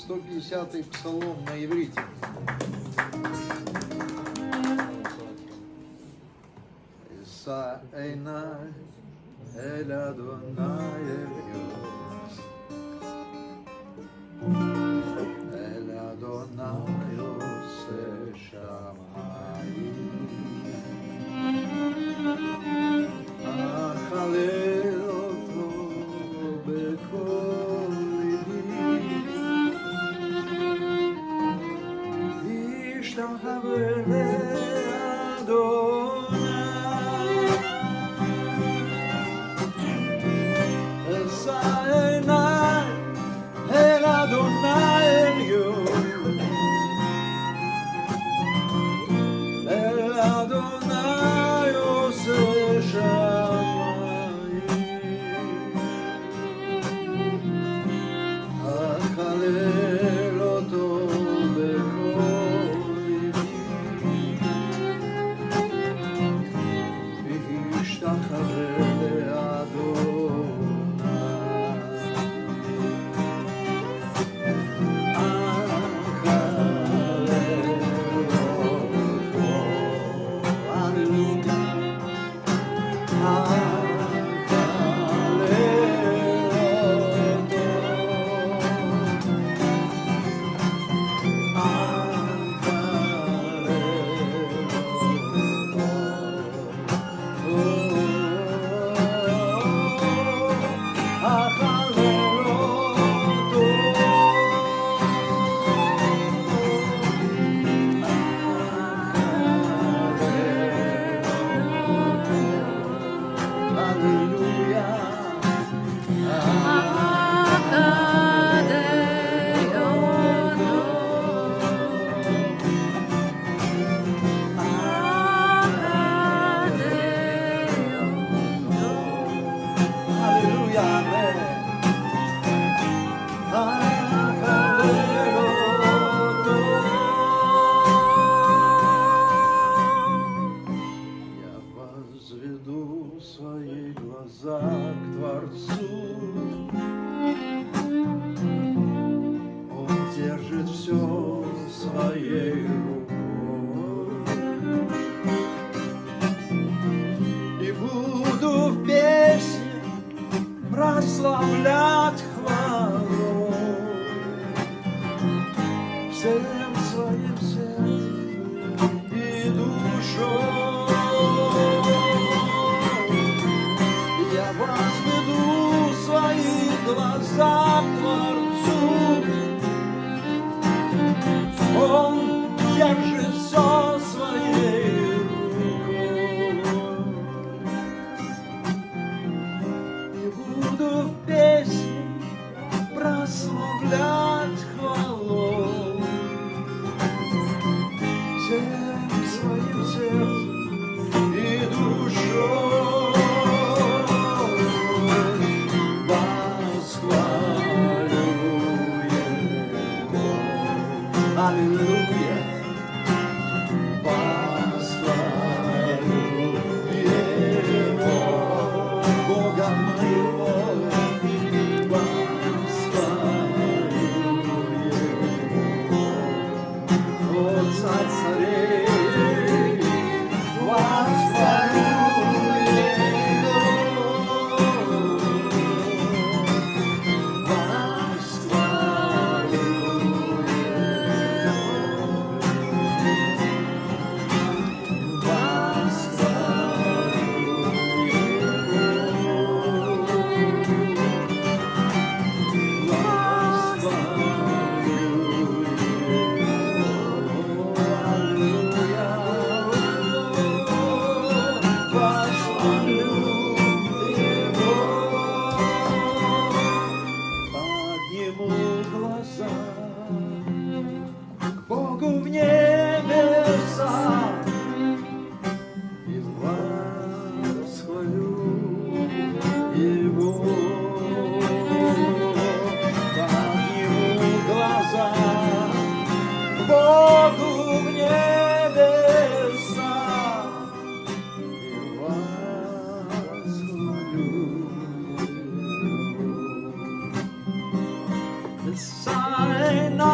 150-й псалом на иврите. Иса эйнай эль Адонай эльёс, эль Адонай осе шамаим, achallel oto bechol libi, ishtachaver le'Adonai, Esa einai el Adonai elyon, el Adonai ose shamayim, achalel oto bechol libi, v'ishtachaver свои глаза к Творцу, Он держит все своей рукой, и буду в песне прославлять хвалой всем своим сердцем и душой. Возведу свои глаза к Творцу, Он держит все своей рукой, и буду в песне прославлять хвалой всем своим сердцем и душой. Аллилуйя, восхвалю Его, Бога моего, восхвалю Его, о Царь царей, восхвалю Его, Богу в небеса и восхвалю Его, подниму глаза к Богу в небеса и восхвалю Его.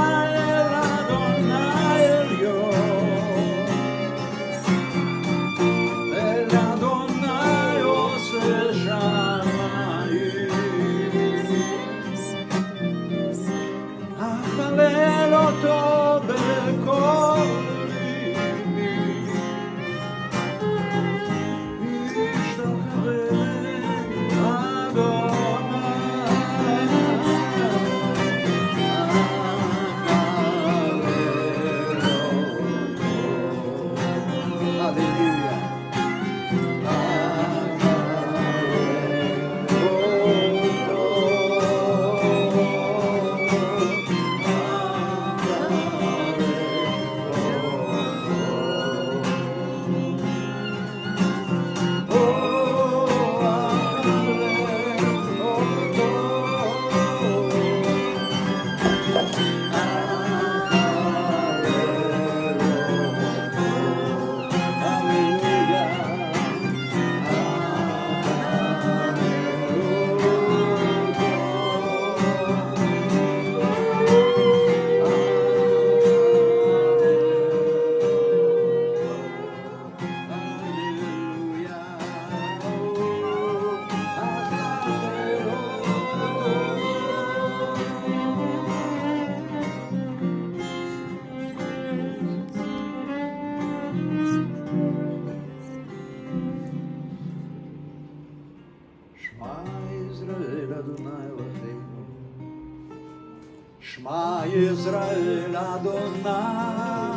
Shema Yisrael Adonai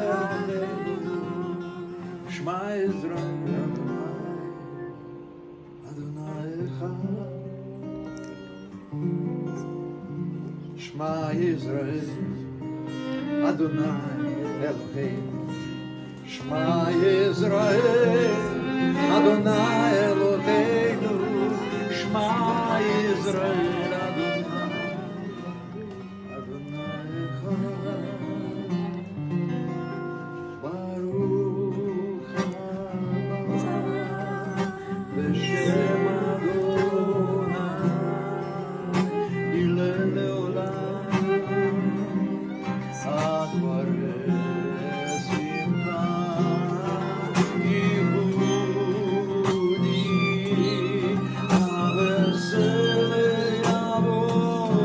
Eloheinu. Shema Yisrael Adonai Echad. Shema Yisrael Adonai Eloheinu. Shema Yisrael Adonai Eloheinu. Shema Yisrael Adonai Echad. Baruch haba b'shem Adonai ilel leolam advarei simcha yehudi avesel yavod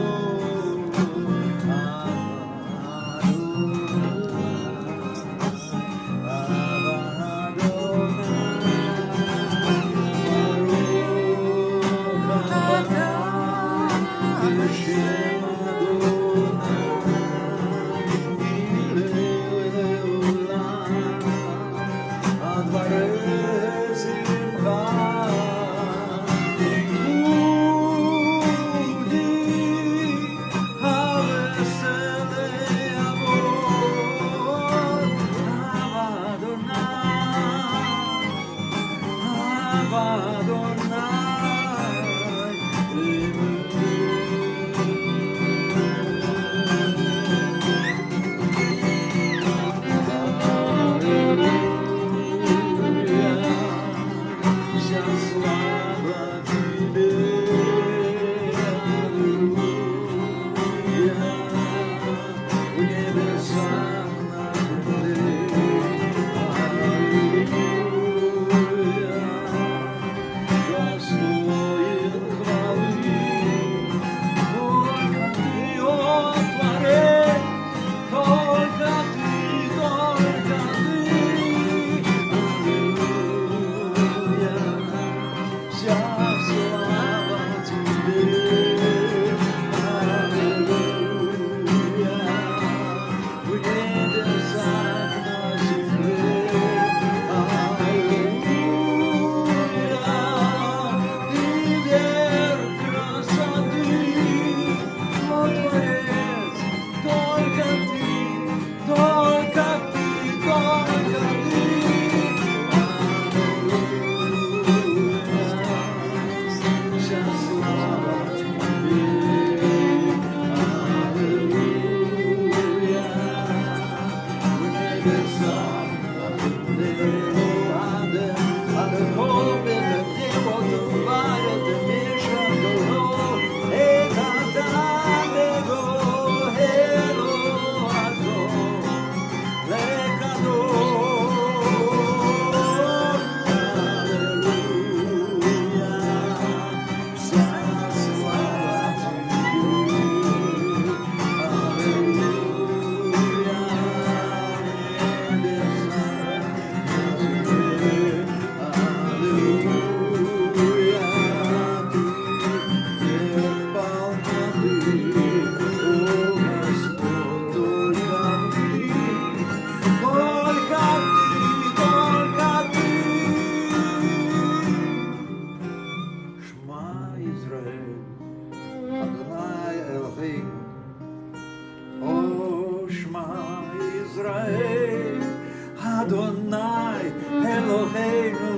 Adonai Eloheinu,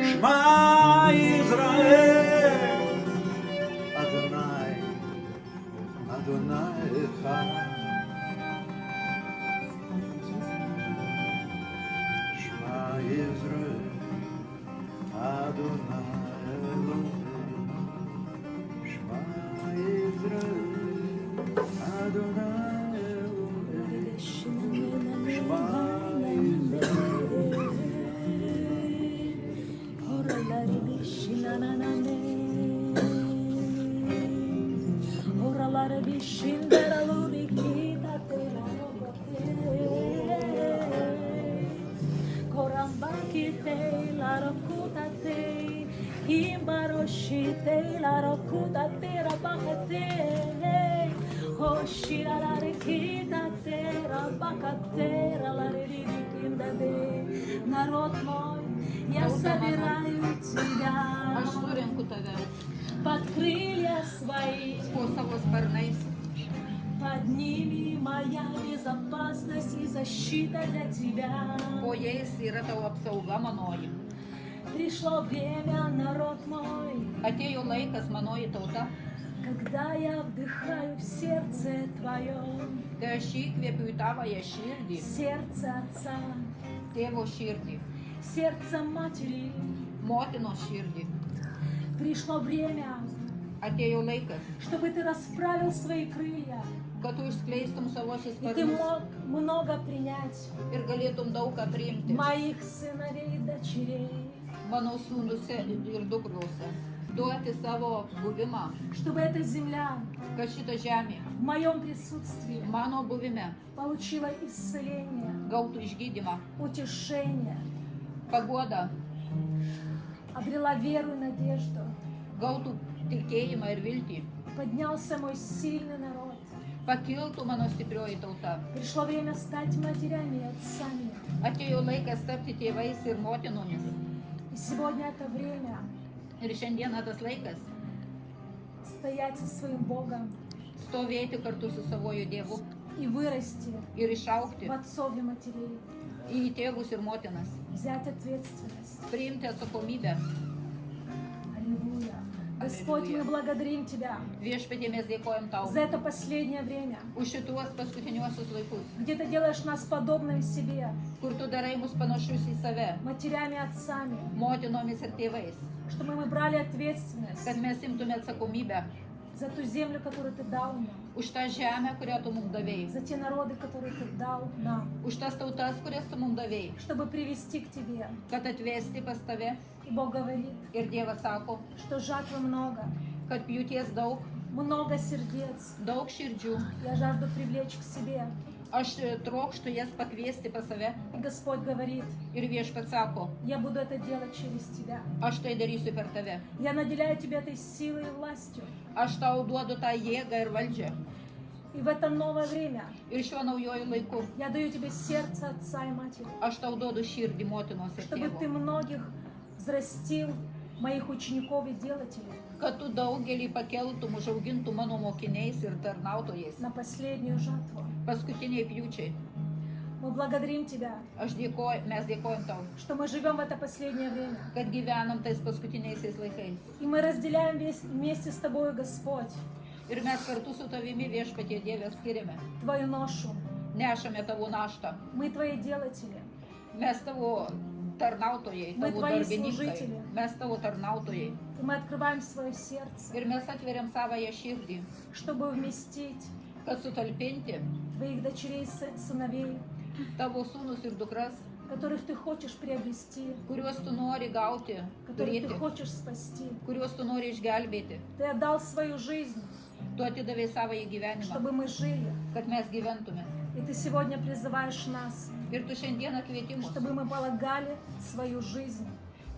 Shema Yisrael, Adonai, Adonai Echad. Shema Yisrael, Adonai Eloheinu, Shema Yisrael, Adonai Eloheinu, Shema. Oraları bir şinderalı bir kitate korambakite la rokutate imbaroshite la rokutate rabahate oh Ashira la rikita тера, бакатера, ла рерикиндаде. Народ мой, я собираю Aš тебя surinku tave под крылья свои. po savo sparnais. Под ними моя безопасность и защита для тебя. Po jais yra tavo apsauga manoji. Пришло время, народ мой, Atėjo laikas manoji tauta, когда я вдыхаю в сердце твоем, kai aš įkvėpiu į tavąją širdį, сердце отца, tėvo širdį, сердце матери. motinos širdį. Пришло время, Atėjo laikas, чтобы ты расправил свои крылья, kad tu išskleistum savosius и ты sparnus мог много принять ir galėtum daug ką priimti моих сыновей и дочерей, mano sūnuse ir dukruose. Duoti savo buvimą, чтобы эта земля kad šita žemė в моем присутствии mano buvime получила исцеление, gautų išgydymą, утешение, paguodą, обрела веру и надежду. gautų tikėjimą ir viltį. Поднялся мой сильный народ. Pakiltų mano stiprioji tauta. Пришло время стать матерями и отцами. Atėjo laikas tapti tėvais ir motinomis. И сегодня это время Ir šiandieną tas laikas стоять со своим Богом stovėti kartu su savoju Dievu и вырасти ir išaukti в отцов и матерей, į tėvus ir motinas. взять ответственность. Priimti atsakomybę. Аллилуйя. Господь, мы благодарим Тебя Viešpatie, mes dėkojam tau за это последнее время, už šituos paskutiniuosius laikus, где Ты делаешь нас подобным себе, kur tu darai mus panašus į save, матерями, отцами, motinomis ir tėvais, чтобы мы брали ответственность kad mes imtume atsakomybę за ту землю, которую Ты дал нам, už tą žemę, kurią tu mums davėjai, за те народы, которые Ты дал нам, už tas tautas, kurias tu mums davėjai, чтобы привести к Тебе. kad atvesti pas tave. И Бог говорит, Ir Dievas sako, что жатвы много, kad pjūties daug, много сердец. daug širdžių. Я жажду привлечь к себе. Aš trokštu jas pakviesti pas save. И Господь говорит, Ir viešpats sako, я буду это делать через тебя. aš tai darysiu per tave. Я наделяю тебя этой силой и властью. Aš tau duodu tą jėgą ir valdžią. И в это новое время Ir šiuo naujojų laiku я даю тебе сердце отца и матери, aš tau duodu širdį motinos ir чтобы ты tėvo. многих взрастил, моих учеников и делателей, Kad tu daugelį pakeltum, užaugintum mano mokiniais ir tarnautojais. на последнюю жатву. Paskutiniai pjūčiai. Мы благодарим тебя, Mes dėkojam tau, что мы живем в это последнее время. kad gyvenam tais paskutiniaisiais laikais. И мы разделяем вместе с тобой, Господь, Ir mes kartu su tavimi viešpatie Dieve skiriame. твою ношу. Nešame tavo naštą. Мы твои делатели. Mes tavo tarnautojai, Мы tavo твои darbininkai. служители. Mes tavo tarnautojai. И мы открываем свое сердце, Ir mes atveriam savąją širdį, чтобы вместить kad sutalpinti твоих дочерей и сыновей, tavo sūnus ir dukras, которых ты хочешь приобрести, kuriuos tu nori gauti, которых ты turėti, хочешь спасти. kuriuos tu nori išgelbėti. Ты отдал свою жизнь, Tu atidavai savąjį gyvenimą, чтобы мы жили. kad mes gyventume. И ты сегодня призываешь нас, Ir tu šiandieną kvieti mus, чтобы мы полагали свою жизнь.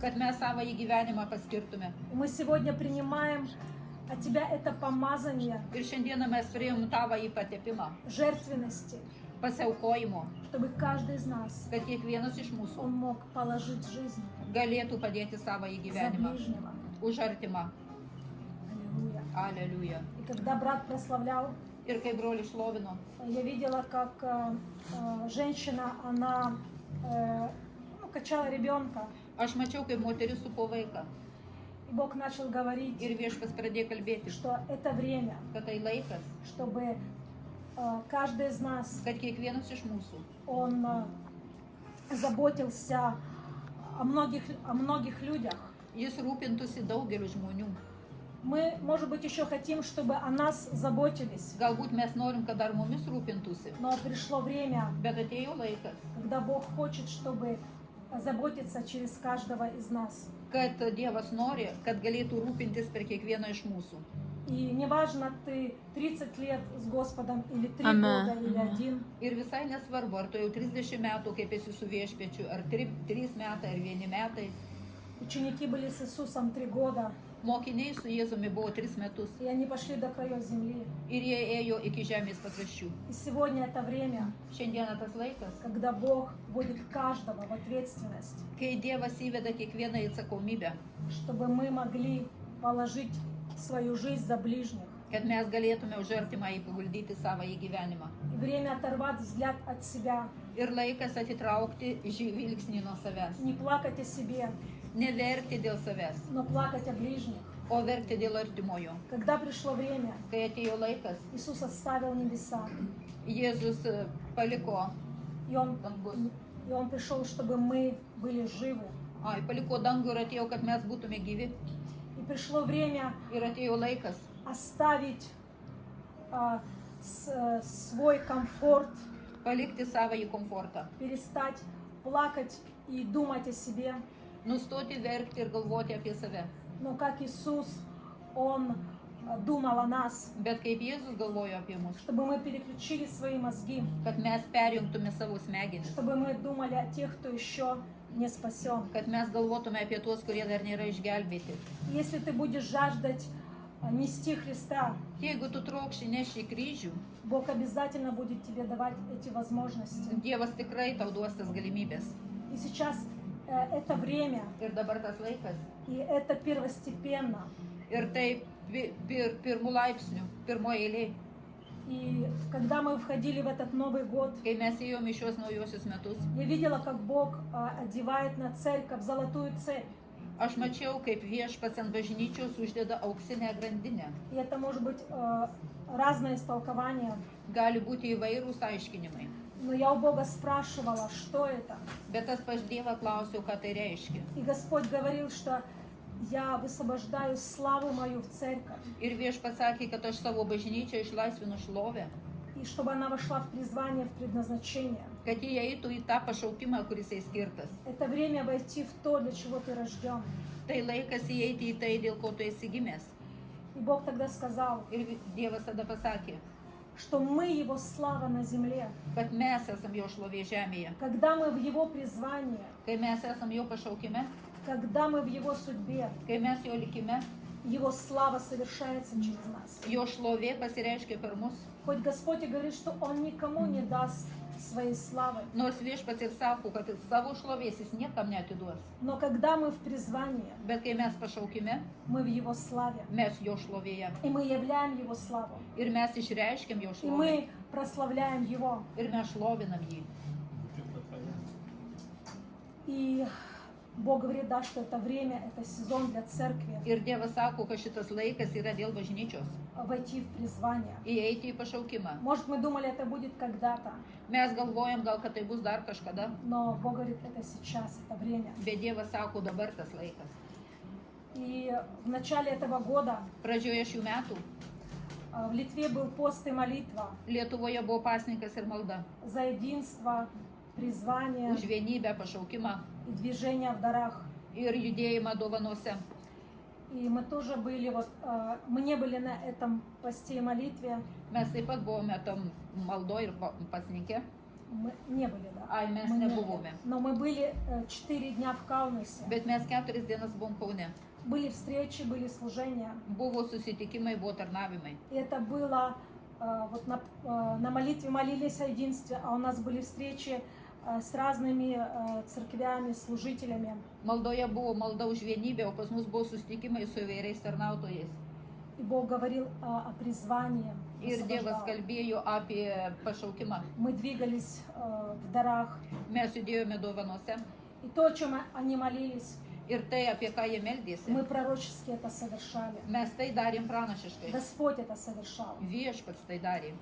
kad mes savąjį gyvenimą paskirtume. И мы сегодня принимаем от тебя это помазание Ir šiandieną mes priimam tavąjį patepimą, жертвенности, pasiaukojimo, чтобы каждый из нас, kad kiekvienas iš mūsų он мог положить жизнь galėtų padėti savąjį за gyvenimą ближнего. už artimą. Аллилуйя. Aleliuja. И когда брат прославлял, Ir kai broli šlovino, я видела, как женщина, она качала ребенка, aš mačiau, kaip moteris supo vaiką. и Бог начал говорить, Ir viešpas pradėjo kalbėti, что это время, kad tai laikas, чтобы каждый из нас, kad kiekvienas iš mūsų он заботился о многих людях. jis rūpintųsi daugeliu žmonių. Мы, может быть, еще хотим, чтобы о нас заботились, Galbūt mes norim, kad dar mumis rūpintųsi, но пришло время, bet atėjo laikas, когда Бог хочет, чтобы заботиться через каждого из нас. kad Dievas nori, kad galėtų rūpintis per kiekvieną iš mūsų. И неважно, ты 30 лет с Господом или 3 Ага. года или 1, Ir visai nesvarbu, ar tu jau 30 metų kaip esi su viešpečiu, ar 3 metai, ar 1 metai. ученики были с Иисусом 3 года, Mokiniai su Jėzumi buvo 3 metus и они пошли до краев земли. ir jie ėjo iki žemės pakraščių. И сегодня это время, Šiandieną tas laikas, когда Бог вводит каждого в ответственность, kai Dievas įveda kiekvieną į atsakomybę, чтобы мы могли положить свою жизнь за ближних. kad mes galėtume už artimą įpaguldyti savo į gyvenimą. И время оторвать взгляд от себя, Ir laikas atitraukti žvilgsnį nuo savęs. не плакать о себе, Neverkti dėl savęs, но плакать о ближних. o verkti dėl artimojo. Когда пришло время, Kai atėjo laikas, Иисус оставил небеса, Jėzus paliko и Он, dangus. и Он пришел, чтобы мы были живы. Paliko dangų ir atėjo, kad mes būtume gyvi. И пришло время Ir atėjo laikas оставить свой комфорт, palikti savo į komfortą. перестать плакать и думать о себе. Nustoti verkti ir galvoti apie save. Но как Иисус, Он думал о нас, Bet kaip Jėzus galvojo apie mus, чтобы мы переключили свои мозги, kad mes perjungtume savo smegenis, чтобы мы думали о тех, кто еще не спасен. kad mes galvotume apie tuos, kurie dar nėra išgelbėti. Если ты будешь жаждать нести Христа, Jeigu tu trokši nešti kryžių, Бог обязательно будет тебе давать эти возможности. Dievas tikrai tau duos tas galimybės. И сейчас это время, Ir dabar tas laikas. и это первостепенно. Ir tai pirmų laipsnių, pirmoji eilė. И когда мы входили в этот Новый год, Kai mes ėjom į šios naujosius metus, я видела, как Бог одевает на церковь золотую цепь. aš mačiau, kaip viešpats ant bažnyčios uždeda auksinę grandinę. И это может быть разное истолкование. Gali būti įvairūs aiškinimai. Но я у Бога спрашивала, что это. Bet tas pas Dievą klausiau, ką tai reiškia. И Господь говорил, что я высвобождаю славу мою в церковь. Ir viešpats sakė, kad aš savo bažnyčią išlaisvinu šlovę, И чтобы она вошла в призвание, в предназначение. kad jie eitų į tą pašaukimą, kuris jai skirtas. Это время войти в то, для чего ты рожден. Tai laikas įeiti į tai, dėl ko tu esi gimęs. И Бог тогда сказал, Ir Dievas tada pasakė, что мы Его слава на земле. kad mes esam jo šlovė žemėje. Когда мы в Его призвании, Kai mes esam jo pašaukime, когда мы в Его судьбе, kai mes jo likime, Его слава совершается через нас. jo šlovė pasireiškia per mus. Хоть Господь и говорит, что Он никому не даст своей славы. Nors viešpats ir sako, kad savo šlovės jis niekam neatiduos. Но когда мы в призвании, Bet kai mes pašaukime, мы в Его славе. mes jo šlovėje. И мы являем Его славу. Ir mes išreiškiam jo И šlovę. мы прославляем Его. Ir mes šlovinam jį. И Бог говорит, да, что это время, это сезон для церкви Ir Dievas sako, kad šitas laikas yra dėl bažnyčios. войти в призвание. Įeiti į pašaukimą. Может, мы думали, это будет когда-то, Mes galvojam, gal kad tai bus dar kažkada. но Бог говорит, это сейчас, это время. Bet Dievas sako, dabar tas laikas. И в начале этого года Pradžioje šių metų в Литве был пост и молитва Lietuvoje buvo pasninkas ir malda. за единство, призвание Už vienybę, pašaukimą и движение в дарах. ir judėjimą dovanose. И мы тоже были, мы не были на этом посте и молитве, Mes taip pat buvome tam maldo ir pasninke. мы не были, да. Ai, mes Мы не nebuvome. были. Но мы были 4 дня в Каунасе. Bet mes 4 dienas buvom Kaune. Были встречи, были служения. Buvo susitikimai, buvo tarnavimai. И это было, на молитве молились о единстве, а у нас были встречи с разными церквями, служителями. Maldoje buvo malda už vienybę, o pas mus buvo susitikimai su įvairiais tarnautojais. И Бог говорил о призвании. Ir Dievas освобождал. kalbėjo apie pašaukimą. Мы двигались в дарах. Mes judėjome dovanose. И то, о чем они молились, Ir tai, apie ką jie meldėsi, мы пророчески это совершали. mes tai darėm pranašiškai. Господь это совершал. Viešpats tai darė.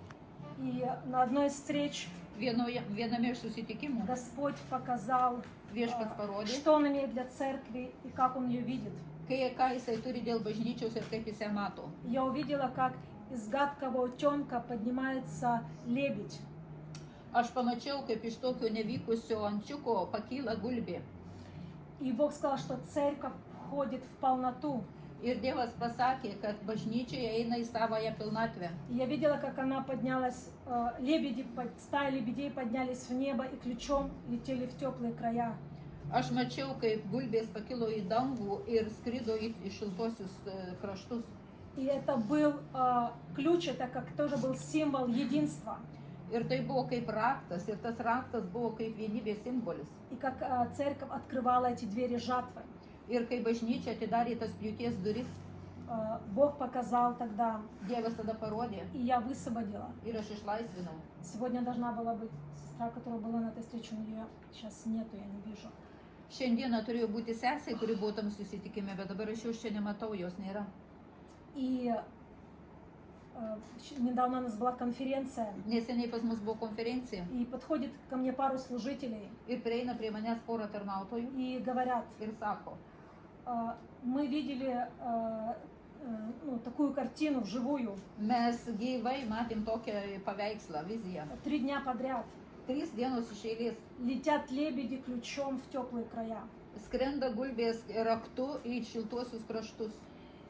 И на одной из встреч Viename iš susitikimų Господь показал, viešpats parodė, что Он имеет для церкви и как Он ее видит. ką jisai turi dėl bažnyčios ir kaip jis ją mato. Я увидела, как из гадкого утенка поднимается лебедь. Aš pamačiau, kaip iš tokio nevykusio ančiuko pakyla gulbė. И Бог сказал, что церковь входит в полноту. Ir Dievas pasakė, kad bažnyčioje eina į savąją pilnatvę. И я видела, как она поднялась, стая лебедей поднялись в небо и ключом летели в теплые края. Aš mačiau, kaip gulbės pakilo į dangų ir skrido į šiltuosius kraštus. И это был ключ, это как тоже был символ единства. Ir tai buvo kaip raktas, ir tas raktas buvo kaip vienybės simbolis. И как церковь открывала эти двери жатвы. Ir kai bažnyčia atidarė tas pjūties duris, Бог показал тогда, Dievas tada parodė и я высвободила. ir aš išlaisvinau. Сегодня должна была быть сестра, которая была на этой встрече, но ее сейчас нету, я не вижу. Šiandieną turėjo būti sesė, kuri buvo tam susitikime, bet dabar aš jau čia nematau, jos nėra. И недавно у нас была конференция, Neseniai pas mus buvo konferencija и подходит ко мне пару служителей ir prieina prie manęs porą tarnautojų и говорят, ir sako, мы видели такую картину вживую mes gyvai matėm tokią paveikslą, viziją. 3 дня подряд. 3 dienos iš eilės Летят лебеди ключом в теплые края. skrenda gulbės raktu į šiltuosius kraštus.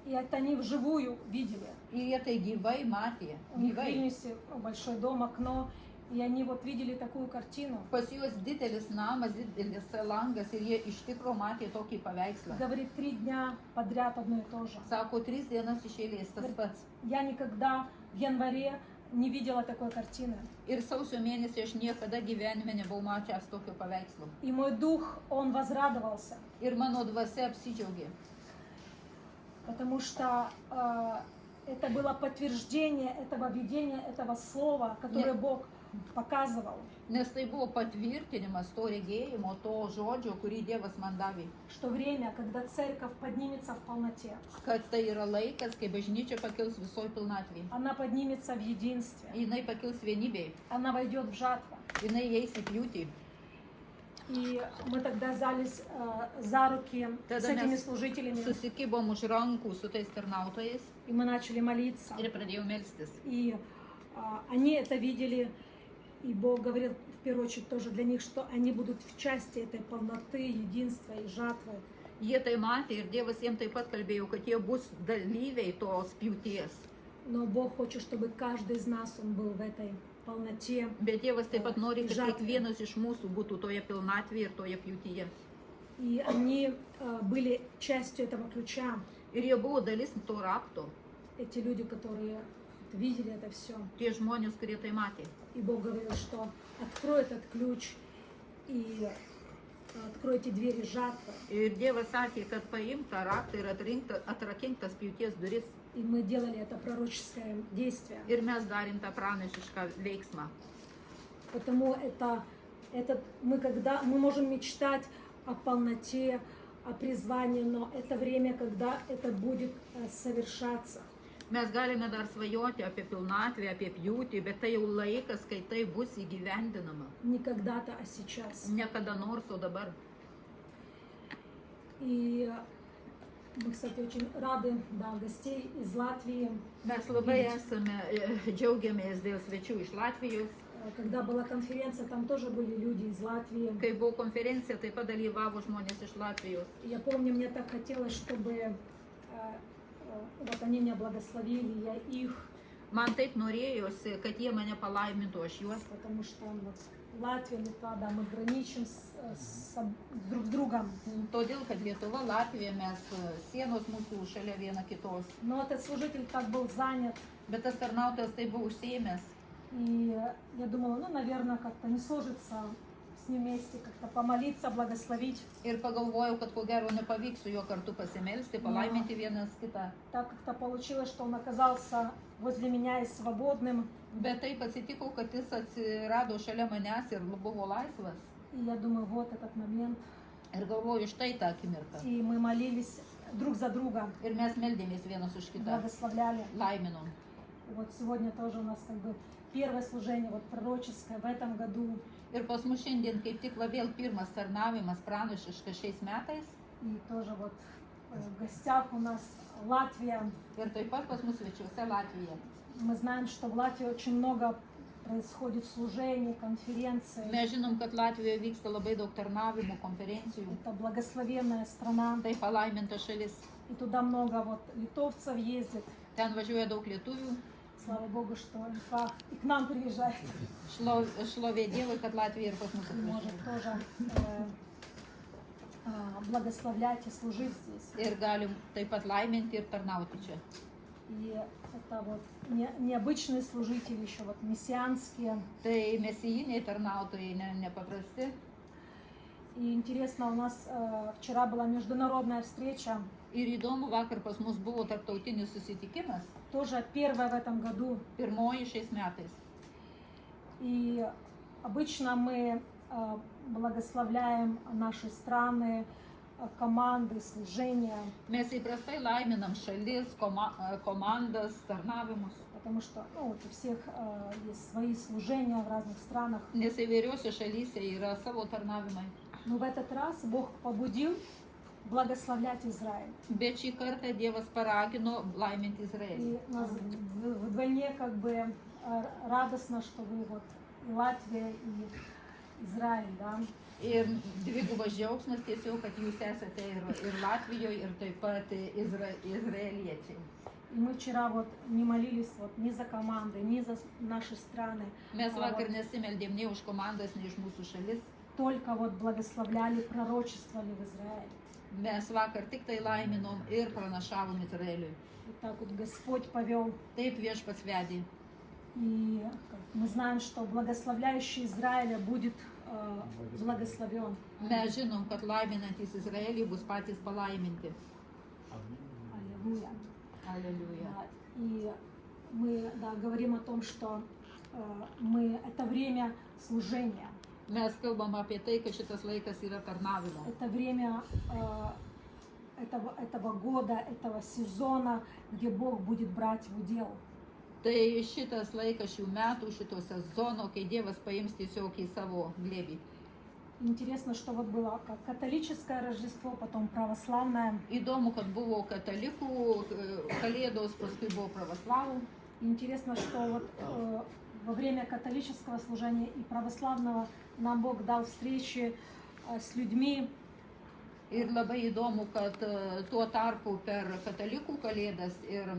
И это они вживую видели. Ir jie tai gyvai matė, У них в gyvai. Вильнюсе большой дом, окно, и они вот видели такую картину. Pas juos didelis namas, didelis langas ir jie iš tikro matė tokį paveikslą. Говорит, 3 дня подряд одно и то же. Sako, 3 dienas iš eilės tas pats. Я никогда в январе не видела такой картины. Ir sausio mėnesį aš niekada gyvenime nebuvau matęs tokio paveikslo. И мой дух, он возрадовался, Ir mano dvasia apsidžiaugė, потому что это было подтверждение этого видения, этого слова, которое Бог показывал, nes tai buvo patvirtinimas to regėjimo, to žodžio, kurį Dievas man davė. что время, когда церковь поднимется в полноте, Kad tai yra laikas, kai bažnyčia pakils visoj pilnatvėje. она поднимется в единстве, Jinai pakils vienybėje, она войдет в жатву. jinai eis į pjūtį. И мы тогда взялись за руки с Тогда этими mes служителями, Susikibom už rankų su tais tarnautojais и мы начали молиться. ir pradėjau melstis. И они это видели, и Бог говорил в первую очередь тоже для них, что они будут в части этой полноты, единства и жатвы. Jie tai matė ir Dievas jiems taip pat kalbėjo, kad jie bus dalyviai tos pjūties. Но Бог хочет, чтобы каждый из нас он был в этой полноте. Bet Dievas taip pat nori, kad Žatvoje. kiekvienas iš mūsų būtų toje pilnatvėje ir toje pjūtyje. И они были частью этого ключа. Ir jie buvo dalis to rakto, Эти люди, которые видели это все. tie žmonės, kurie tai matė. И Бог говорил, что открой этот ключ и откройте двери жатвы. Ir Dievas sakė, kad paimk tą raktą ir atrakink tas pjūties duris. И мы делали это пророческое действие. Ir mes darėm tą pranašišką veiksmą. Потому мы можем мечтать о полноте, о призвании, но это время, когда это будет совершаться. Mes galime dar svajoti apie pilnatvę, apie pjūtį, bet tai jau laikas, kai tai bus įgyvendinama. Не когда-то, а сейчас. Ne kada nors, o dabar. И мы, кстати, очень рады, гостей из Латвии. Mes labai džiaugiamės dėl svečių iš Latvijos. Когда была конференция, там тоже были люди из Латвии. Kai buvo konferencija, taip pat dalyvavo žmonės iš Latvijos. И я помню, мне так хотелось, чтобы вот они меня благословили, я их, Man taip norėjosi, kad jie mane palaimintų, aš juos. потому что вот Латвия, Литва, да, мы граничим друг с другом. Todėl, kad Lietuva, Latvija, mes sienos mūsų šalia viena kitos. Но этот служитель так был занят, Bet tas tarnautojas taip buvo užsiėmęs. и я думала, наверное, как-то не сложится с ним вместе, как-то помолиться, благословить. Ir pagalvojau, kad ko gero nepavyks su juo kartu pasimelsti, palaiminti vienas kitą. Так как-то получилось, что он оказался возле меня и свободным. Bet taip atsitiko, kad jis atsirado šalia manęs ir buvo laisvas. И я думаю, вот этот момент. Ir galvoju, štai tą akimirką. И мы молились друг за друга, Ir mes meldėmės vienas už kitą. благословляли. Laiminom. Вот сегодня тоже у нас как бы первое служение, вот пророческое в этом году. Ir pas mus šiandien kaip tik va vėl pirmas tarnavimas pranašiškas šiais metais. И тоже вот в gостях у нас Латвия. Ir taip pat pas mus svečiuose Latvija. Мы знаем, что в Латвии очень много происходит служений, конференций. Mes žinom, kad Latvijoje vyksta labai daug tarnavimų, konferencijų. Это благословенная страна. Tai palaiminta šalis. И туда много вот литовцев ездит. Ten važiuoja daug lietuvių. Слава Богу, что Литва и к нам приезжает. Šlovė Dievui, kad Latvija ir pas mus И может atvažiuoja. тоже благословлять и служить здесь. Ir galim taip pat laiminti ir tarnauti čia. И это вот необычные служители, еще вот мессианские. Tai mesijiniai tarnautojai nepaprasti. И интересно, у нас вчера была международная встреча, Ir įdomu, vakar pas mus buvo tarptautinis susitikimas, тоже первая в этом году. pirmoji šiais metais. И обычно мы благословляем наши страны, команды, служения, Mes įprastai laiminam šalis, komandas, tarnavimus. потому что вот у всех есть свои служения в разных странах. Nes įvairiuose šalyse yra savo tarnavimai. Но в этот раз Бог побудил благословлять Израиль. Bet šį kartą Dievas paragino laiminti Izraelį. И нас вдвойне как бы радостно, что вы вот и Латвия, и Израиль, да. Ir dvigubas džiaugsmas tiesiog, kad jūs esate ir Latvijoje, ir taip pat izraeliečiai. И мы вчера вот не молились вот ни за команды, ни за наши страны. Mes А vakar вот nesimeldėm nei už komandas, nei iš mūsų šalis. только вот благословляли, пророчествовали в Израиле. Mes vakar tik tai laiminom ir pranašavom Izraeliui. Вот так вот Господь повел. Taip viešpats vedė. И мы знаем, что благословляющий Израиля будет благословен. Mes žinom, kad laiminantys Izraelį bus patys palaiminti. Аллилуйя. Aleliuja. Да, и мы говорим о том, что это время служения, Mes kalbam apie tai, kad šitas laikas yra tarnavimo. это время этого года, этого сезона, где Бог будет брать в удел. Tai šitas laikas šių metų, šito sezono, kai Dievas paims tiesiog į savo glėbį. Интересно, что вот было как католическое Рождество, потом православное. Įdomu, kad buvo katalikų kalėdos, paskui buvo pravoslavų. Интересно, что вот во время католического служения и православного нам Бог дал встречи с людьми, Ir labai įdomu, kad tuo tarpu per katalikų kalėdas ir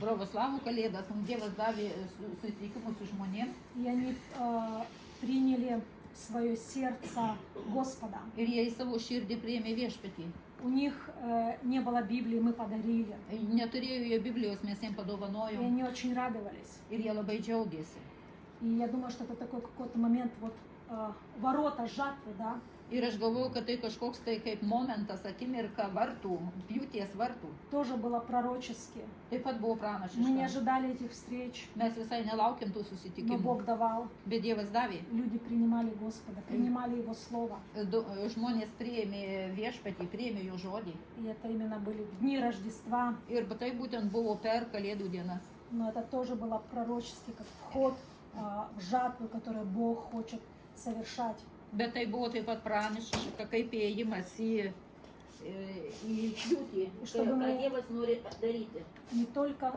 pravoslavų kalėdas mums Dievas davė susitikimus su žmonėm и они приняли в свое сердце Господа. ir jie į savo širdį priėmė viešpatį. У них не было Библии, мы подарили. Neturėjo jie Biblijos, mes jiems И padovanojom они очень радовались. ir jie labai džiaugiasi. И я думаю, что это такой какой-то момент, вот ворота жатвы, да. Ir aš galvoju, kad tai kažkoks tai kaip momentas, akimirka vartų, pjūties vartų. Тоже было prorочески. Taip pat buvo Мы не pranašiška. ожидали этих встреч, Mes visai nelaukėm tų но susitikimų, Бог давал. bet Dievas davė. Люди принимали Господа, принимали Его Слово. Žmonės priėmė viešpatį, priėmė jo žodį. И это именно были дни Рождества. Ir tai būtent buvo per kalėdų dienas. Но это тоже было пророчески, как вход в жатву, которую Бог хочет совершать. Bet tai buvo taip pat pranašiška, kaip įėjimas į pjūtį, Чтобы ką мы- Dievas nori daryti. Не только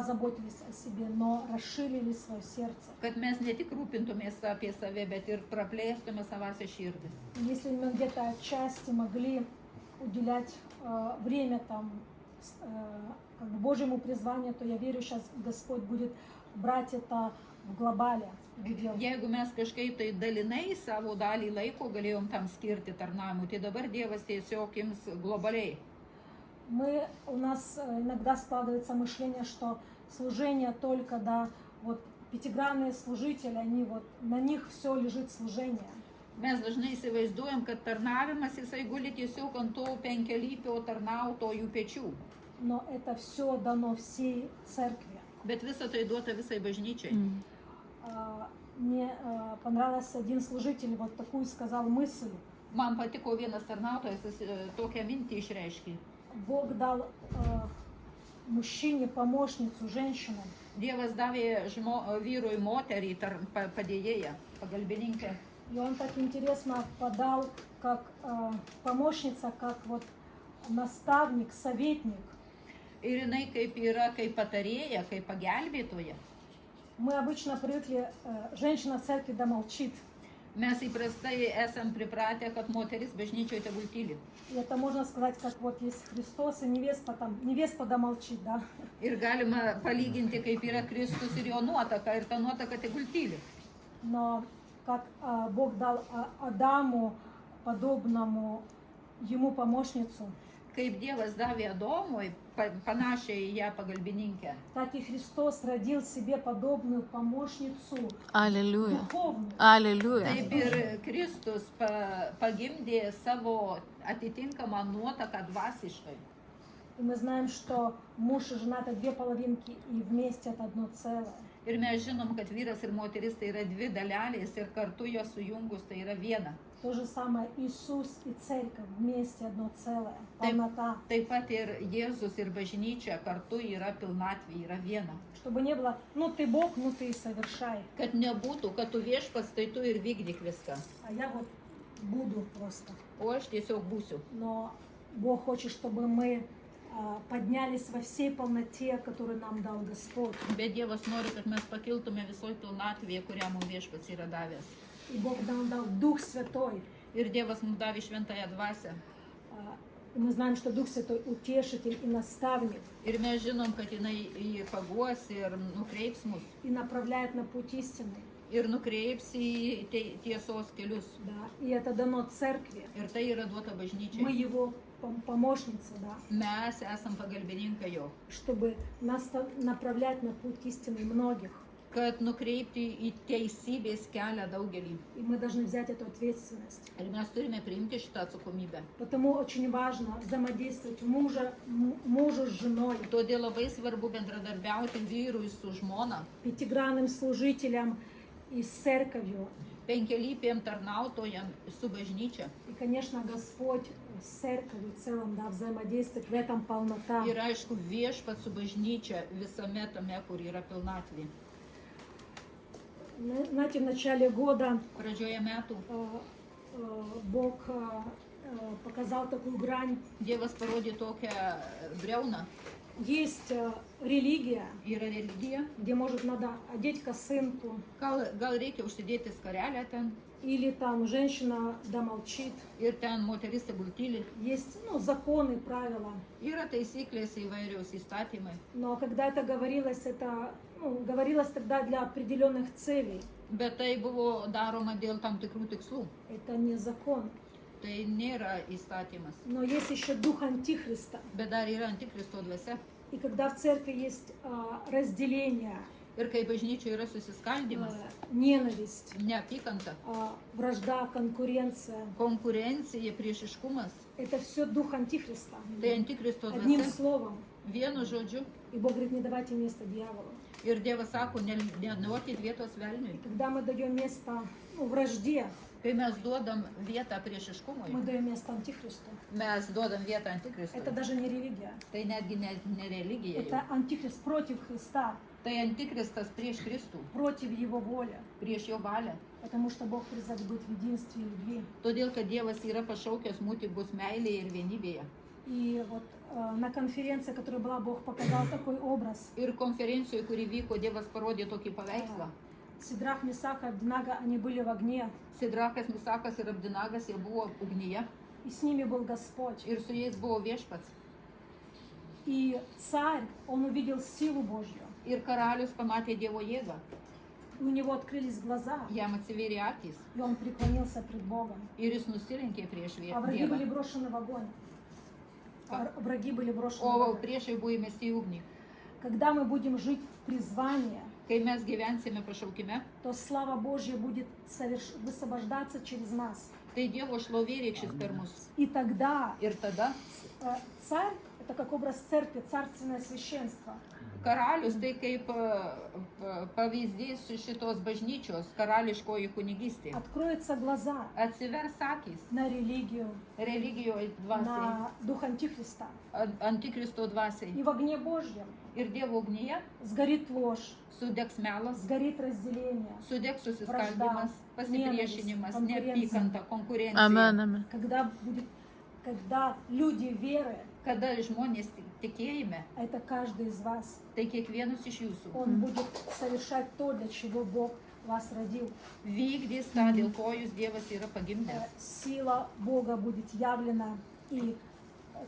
заботились о себе, но расширили свое сердце. Kad mes ne tik rūpintumės apie save, bet ir praplėstume savąsią širdį. И если мы где-то отчасти могли уделять время там Божьему призванию, то я верю, сейчас Господь будет брать это в глобале. в удел. Jeigu mes kažkaip tai dalinai savo dalį laiko galėjom tam skirti tarnavimui, tai dabar Dievas tiesiog ims globaliai. У нас иногда складывается мышление, что служение только, да, вот пятигранные служители, они вот, на них все лежит служение. Mes dažnai įsivaizduojam, kad tarnavimas jisai guli tiesiog ant to penkialypio tarnautojų pečių. Но это все дано всей церкви. Bet visa tai duota visai bažnyčiai. Мне понравился один служитель, вот такую сказал мысль. Man patiko vienas tarnautojas, jis tokią mintį išreiškė. Бог дал мужчине помощницу, женщину. Dievas davė vyrui moterį padėjėją, pagalbininkę. И он так интересно подал, как помощница, как вот наставник, советник. Ir jinai kaip yra, kaip patarėja, kaip pagelbėtoja. Мы обычно привыкли, женщина в церкви да молчит. Mes įprastai esam pripratę, kad moteris bažnyčioje tegul tyli. И это можно сказать, как вот есть Христос и невеста там, невеста да молчит, да. Ir galima palyginti, kaip yra Kristus ir jo nuotaka, ir ta nuotaka tegul tyli. Но как Бог дал Адаму, подобному ему помощницу, Kaip Dievas davė Adomui panašią į ją pagalbininkę, так и Христос родил себе подобную помощницу Аллилуйя. духовную. Аллилуйя. taip ir Kristus pagimdė savo atitinkamą nuotaką dvasiškai. И мы знаем, что муж и жена это две половинки, и вместе это одно целое. Ir mes žinom, kad vyras ir moteris tai yra dvi dalelės ir kartu jos sujungus tai yra viena. То же самое Иисус и Церковь вместе одно целое, Taip, полнота. taip pat ir Jėzus ir bažnyčia kartu yra pilnatvė, yra viena. Чтобы не было, ну ты Бог, ну ты и совершай, Kad nebūtų, kad tu viešpats, tai tu ir vykdyk viską. а я вот буду просто. O aš tiesiog būsiu. Но Бог хочет, чтобы мы поднялись во всей полноте, которую нам дал Господь. Bet Dievas nori, kad mes pakiltume visoj pilnatvėje, kurią mums viešpats yra davęs. И Бог нам дал Дух Святой. Ir Dievas mums davė šventąją dvasią. И мы знаем, что Дух Святой утешитель и наставник, Ir mes žinom, kad jinai jį paguos ir nukreips mus. и направляет на путь истины. Ir nukreips į tiesos kelius. Да. И это дано Церкви. Ir tai yra duota Мы bažnyčiai. Его помощницы, да, Mes esam pagalbininkai jo. чтобы направлять на путь истины многих. Kad nukreipti į teisybės kelią daugelį. И мы должны взять эту ответственность. Ir mes turime priimti šitą atsakomybę. Потому очень важно взаимодействовать мужу с женой, Todėl labai svarbu bendradarbiauti vyrui su žmona, пятигранным служителям и с церковью. penkialypėm tarnautojam su bažnyčia. И, конечно, Господь с церковью в целом, да, взаимодействовать в этом полнота. Ir aišku, viešpats su bažnyčia visame tame, kur yra pilnatvė. Знаете, в начале года Pradžioje metų Бог показал такую грань. Dievas parodė tokią briauną. Есть религия, Yra religija. где, может, надо одеть косынку, Gal reikia užsidėti skarelę ten или там женщина да молчит. ir ten moteris tegul tyli. Есть, ну, законы, правила. Yra taisyklės įvairios įstatymai. Но когда это говорилось тогда для определенных целей. Bet tai buvo daroma dėl tam tikrų tikslų. Это не закон. Tai nėra įstatymas. Но есть еще дух антихриста. Bet dar yra antikristo dvasia. И когда в церкви есть разделение, Ir kai bažnyčioje yra susiskaldimas, ненависть, neapykanta, вражда, конкуренция, konkurencija, priešiškumas, это все дух антихриста. tai antikristo Одним dvasia. словом. Vienu žodžiu. И Бог говорит, не давайте место дьяволу. Ir Dievas sako, neduokit vietos velniui. Когда мы даем место вражде, Kai mes duodam vietą priešiškumui, мы даем место антихристу. mes duodam vietą antikristui. Это даже не религия. Tai netgi ne religija. Это антихрист против Христа, Tai antikristas prieš Kristų, против Его воли. prieš jo valią. Потому что Бог призывает быть в единстве и любви. Todėl, kad Dievas yra pašaukęs mūti bus meilėje ir vienybėje. И вот на конференции, которая была, Бог показал такой образ. Ir konferencijoje, kuri vyko, Dievas parodė tokį paveikslą. Сидрах, Месах и Абдинага, они были в огне. Sidrakas, Misakas ir Abdinagas, jie buvo ugnyje И с ними был Господь. ir su jais buvo viešpats. И царь, он увидел силу Божью. Ir karalius pamatė Dievo jėgą, И у него открылись глаза. jam atsivėrė akys И он преклонился пред Богом. ir jis nusirinkė prieš А враги были Dievą. брошены в огонь. Враги были брошены в O огонь. priešai buvo įmesti į ugnį. Когда мы будем жить в призвании, Kai mes gyvensime pašaukime, то слава Божья будет высвобождаться через нас. tai Dievo šlovė reikšis per mus. И тогда Ir tada царь, это как образ церкви, царственное священство. karalius tai kaip pavyzdys šitos bažnyčios karališkoji kunigystė. Откроются глаза Atsivers akys на религию, religijoje dvasiai, на дух антихриста. antikristo dvasiai. И в огне Божьем Ir Dievo ugnyje сгорит ложь, sudegs melas, сгорит разделение. sudegs susiskaldimas, pasipriešinimas, nenavis, neapykanta, konkurencija. Amen, amen. Когда люди веры, Kada žmonės tikėjime, а это каждый из вас, tai kiekvienas iš jūsų он будет совершать то, для чего Бог вас родил. vykdys tą, dėl ko jūs Dievas yra pagimdęs. Сила Бога будет явлена, и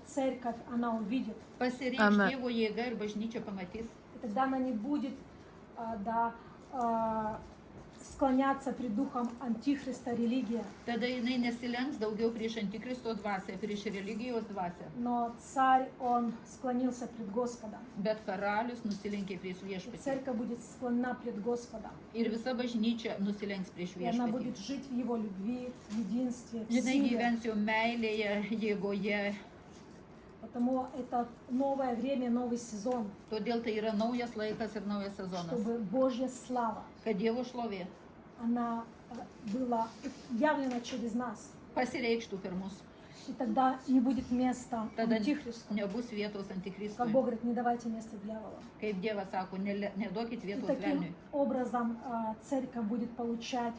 церковь, она увидит. Pasireikš Amen. Dievo jėga ir bažnyčia pamatys. И тогда она не будет склоняться пред духом антихриста религия. tada jinai nesilenks daugiau prieš antikristo dvasią, prieš religijos dvasią. Но царь, он склонился пред Господом. Bet karalius nusilenkė prieš И viešpatį. церковь будет склонена пред Господом. Ir visa bažnyčia nusilenks prieš И она viešpatį. будет жить в Его любви, в единстве, в Jinai силе. gyvens jo meilėje, jėgoje. Потому это новое время, новый сезон, Todėl tai yra naujas laikas ir naujas sezonas. чтобы Божья слава, Kad Dievo šlovė она была явлена через нас. pasireikštų per mus. И тогда не будет места Tada антихристу. nebus vietos Как antikristui. Бог говорит, не давайте места дьяволу. Kaip Dievas sako, neduokit И vietos таким velniui. образом церковь будет получать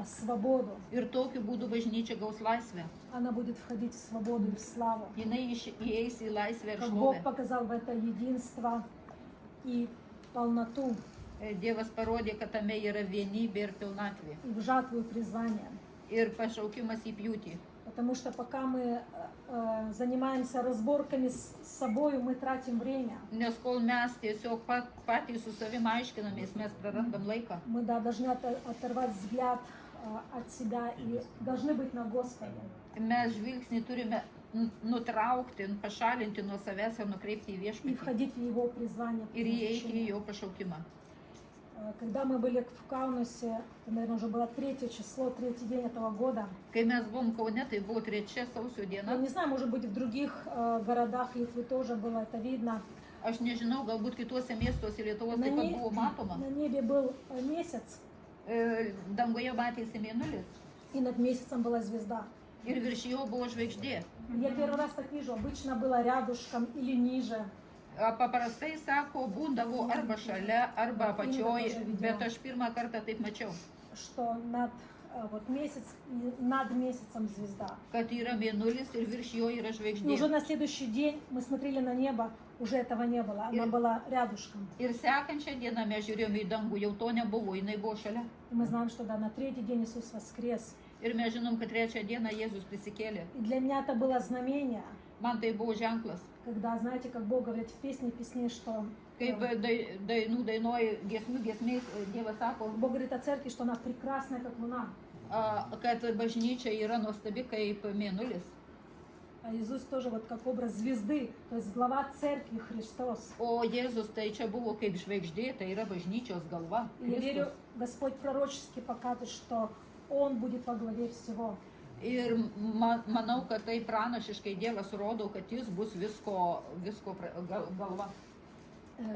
свободу. Ir tokiu būdu bažnyčia gaus laisvę. Она будет входить в свободу и в славу. Jinai įeis į laisvę ir Как Бог šlovę. показал в это единство и полноту, Dievas parodė, kad tame yra vienybė ir pilnatvė. и в жатву и призвание. Ir pašaukimas į pjūtį. Потому что пока мы занимаемся разборками с собой, мы тратим время. Nes kol mes tiesiog patys su savim aiškinamės, mes prarandam laiką. Мы должны оторвать взгляд от себя и должны быть на Господе. Mes žvilgsnį turime nutraukti, pašalinti nuo savęs ir nukreipti į И viešpatį. входить в Его призвание. Ir įeiti į предназначение. jo pašaukimą. Когда мы были в Каунасе, это, наверное, уже было 3 число, 3-й день этого года. Kai mes buvom Kaune, tai buvo 3 sausio Я diena. не знаю, может быть, в других городах Литвы тоже было это видно. Aš nežinau, galbūt kituose miestuose Lietuvos На, taip pat не- buvo matoma. на небе был месяц, Dangoje matėsi mėnulis и над месяцем была звезда. ir virš jo buvo žvaigždė. Я первый раз так вижу, обычно было рядышком или ниже. Paprastai sako, būdavo arba šalia, arba apačioj, bet aš pirmą kartą taip mačiau, Что над вот месяц и над месяцем звезда. kad yra mėnulis ir virš jo yra И уже žvaigždė. на следующий день мы смотрели на небо, уже этого не было, она была рядышком. Ir sekančią dieną mes žiūrėjome į dangų, jau to nebuvo, jinai buvo šalia. И мы знаем, что да, на 3-й день Иисус воскрес. Ir mes žinom, kad trečią dieną Jėzus prisikėlė. И для меня это было знамение, Man tai buvo ženklas. когда, знаете, как Бог говорит в песне, что Kaip dainų dainuoji giesmių giesmės, Dievas sako, Бог говорит о церкви, что она прекрасная, как луна. kad bažnyčia yra nuostabi kaip mėnulis. А Иисус тоже вот как образ звезды, то есть глава церкви Христос. O Jėzus tai čia buvo kaip žvaigždė, tai yra bažnyčios galva. И я верю, Kristus. Господь пророчески показывает, что Он будет во главе всего. Ir manau, kad tai pranašiškai Dievas rodo, kad jis bus visko galva.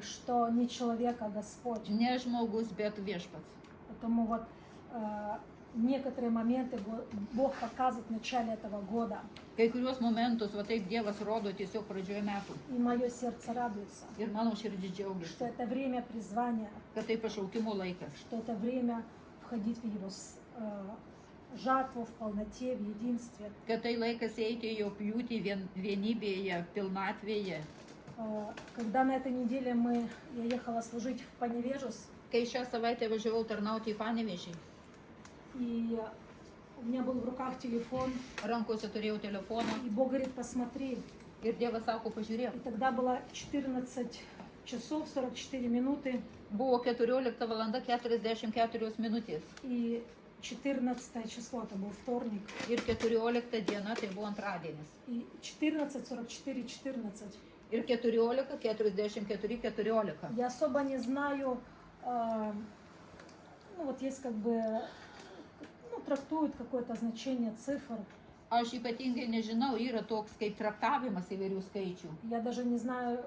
Что не человек, а Господь. Ne žmogus, bet viešpats. Поэтому вот некоторые моменты Бог показывает в начале этого года. Kai kuriuos momentus, va taip Dievas rodo tiesiog pradžioje metų. И мое сердце радуется, Ir mano širdis что džiaugiasi, это время призвания, kad tai pašaukimo laikas. что это время входить в Его жатву, в полноте, в единстве. Kad tai laikas eiti į jo pjūtį vienybėje, pilnatvėje. Когда на этой неделе я ехала служить в Поневежус, Kai šią savaitę važiavau tarnauti į Panevėžį, и у меня был в руках телефон, rankose turėjau telefoną и Бог говорит, посмотри. ir Dievas sako, pažiūrėk. И тогда было 14 часов 44 минуты, Buvo 14 valanda 44 minutės и 14 число, это был вторник, ir 14 diena, tai buvo antradienis. и 14, 44, 14. Ir 14, 44, 14. Я особо не знаю, ну вот есть как бы, ну трактуют какое-то значение цифр. Aš ypatingai nežinau, yra toks kaip traktavimas įvairių skaičių. Я даже не знаю,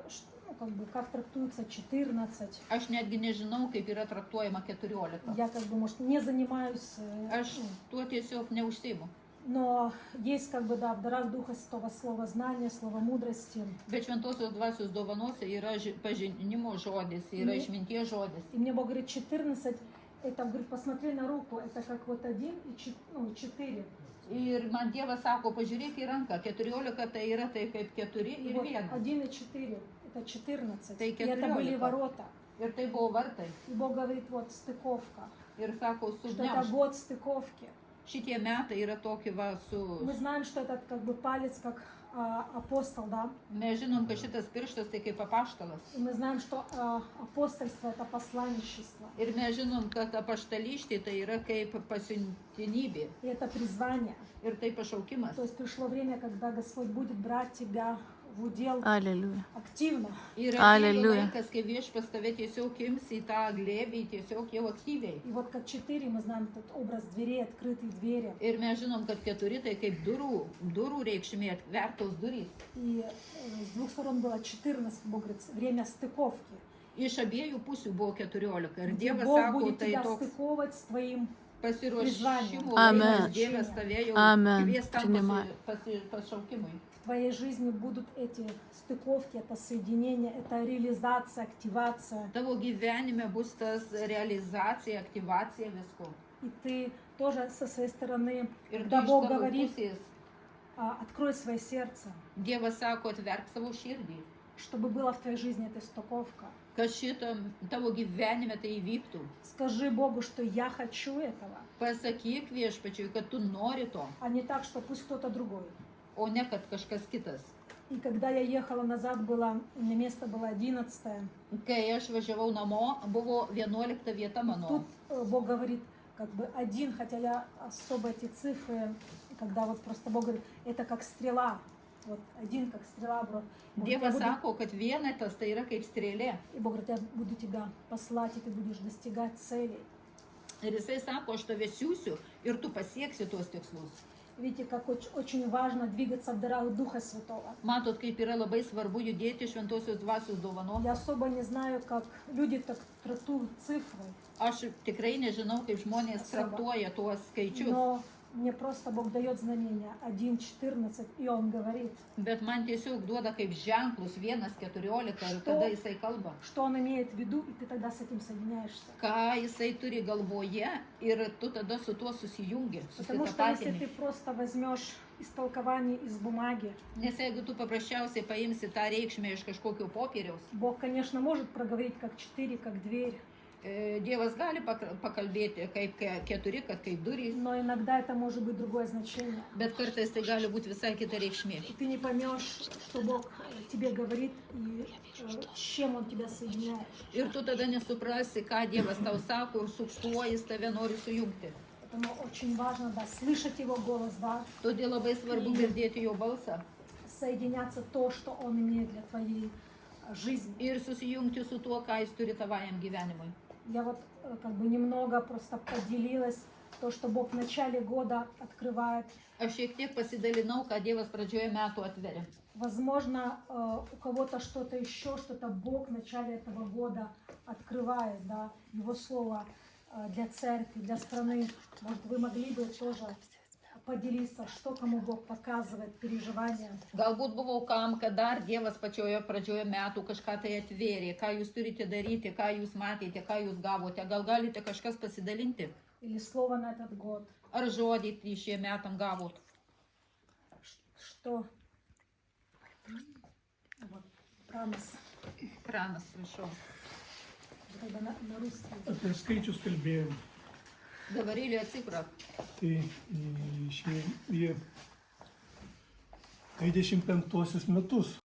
ну, как бы, как трактуется 14. Aš netgi nežinau, kaip yra traktuojama 14. Я как бы, может, не занимаюсь, Aš tuo tiesiog neužsiimu. но есть как бы, да, в дарах Духа Святого слово знания, слово мудрости. Bet šventosios dvasios dovanose yra pažinimo žodis, yra išminties žodis. И мне Бог говорит, 14, это, говорит, посмотри на руку, это как вот 1 и 4. Ir man Dievas sako, pažiūrėk į ranką, 14 tai yra tai kaip 4 И ir вот 1. 1 и 4, это 14. Tai И это 14. были ворота. Ir tai buvo vartai. И Бог говорит, вот стыковка, Ir sako, что это sugniaužk. год стыковки. Šitie metai yra tokie va su... Мы знаем, что этот как бы палец как апостол, да? Mes žinom, kad šitas pirštas tai kaip apaštalas. И мы знаем, что апостольство это посланничество. Ir mes žinom, kad apaštalystė tai yra kaip pasiuntinybė. И это призвание. Ir tai pašaukimas. То есть пришло время, когда Господь будет брать тебя в удел Аллилуйя. активно. Ir atėjo Aleliuja. laikas, kai viešpats tave tiesiog ims į tą glėbį, tiesiog jau aktyviai. И вот как 4 мы знаем этот образ дверей, открытые двери. Ir mes žinom, kad 4 tai kaip durų reikšmė, atvertos durys. И с двух сторон было 14, Бог говорит, время стыковки. Iš abiejų pusių buvo 14. Ir Где Dievas Бог sako, будет tai тебя toks стыковать с твоим pasiruošimo Amen. laikas. Dievas tave jau Amen. kvies tam Priнимаю. pašaukimui. В твоей жизни будут эти стыковки, это соединение, это реализация, активация. Tavo gyvenime bus tas realizacija, aktyvacija visko. И ты тоже со своей стороны, Ir tu когда iš Бог savo говорит, pusės, открой свое сердце, Dievas sako, atverk savo širdį, чтобы была в твоей жизни эта стыковка. kad šitam tavo gyvenime tai įvyktų. Скажи Богу, что я хочу этого, Pasakyk viešpačiui, kad tu nori to, а не так, что пусть кто-то другой. o ne kad kažkas kitas. И когда я ехала назад, у меня место было 11. Kai aš važiavau namo, buvo 11 vieta Тут mano. Бог говорит, как бы один, хотя я особо эти цифры, когда вот просто Бог говорит, это как стрела. Вот один как стрела, бро. Dievas sako, kad vienetas tai yra kaip strėlė. И Бог говорит, я буду тебя послать, и ты будешь достигать целей. Ir jisai sako, aš tave siūsiu ir tu pasieksi tuos tikslus. Видите, как очень важно двигаться в дарах Духа Святого. Matot, kaip yra labai svarbu judėti šventosios dvasios dovanom. Я особо не знаю, как люди так трактуют цифры, Aš tikrai nežinau, kaip žmonės traktuoja tuos skaičius, но мне просто Бог дает знамение 1:14, и Он говорит, bet man tiesiog duoda kaip ženklus 1:14 ir tada jisai kalba. что Он имеет в виду, и ты тогда с этим соединяешься. Ką jisai turi galvoje ir tu tada su tuo susijungi, Потому что если ты susitapatini. просто возьмешь истолкование из бумаги, Nes jeigu tu paprasčiausiai paimsi tą reikšmę iš kažkokio popieriaus, Бог, конечно, может проговорить как 4, как дверь, Dievas gali pakalbėti kaip 4, kad kaip durys, но иногда это может быть другое значение. bet kartais tai gali būti visai kita reikšmė. И ты не поймешь, что Бог тебе говорит и с чем Он тебя соединяет. Ir tu tada nesuprasi, ką Dievas tau sako ir su kuo jis tave nori sujungti. Поэтому очень важно, да, слышать Его голос, да, Todėl labai svarbu girdėti jo balsą соединяться то, что Он имеет для твоей жизни. ir susijungti su tuo, ką jis turi tavajam gyvenimui. Я вот как бы немного просто поделилась то, что Бог в начале года открывает. Aš šiek tiek pasidalinau, ką Dievas pradžioje metų atveria. Возможно, у кого-то что-то еще, что-то Бог в начале этого года открывает, да, Его Слово для церкви, для страны. Может, вы могли бы тоже поделиться, что кому Бог показывает, переживания. Galbūt buvo kam, kad dar Dievas pačioje pradžioje metų kažką tai atvėrė, ką jūs turite daryti, ką jūs matėte, ką jūs gavote. Gal galite kažkas pasidalinti? Или слово на этот год. Ar žodį šiem metam gavot? Что? Вот, Прамос. Pranas, prašau. Тогда на русский. Apie skaičius kalbėjom. Говорили о цифрах. Tai šie jie 25 metus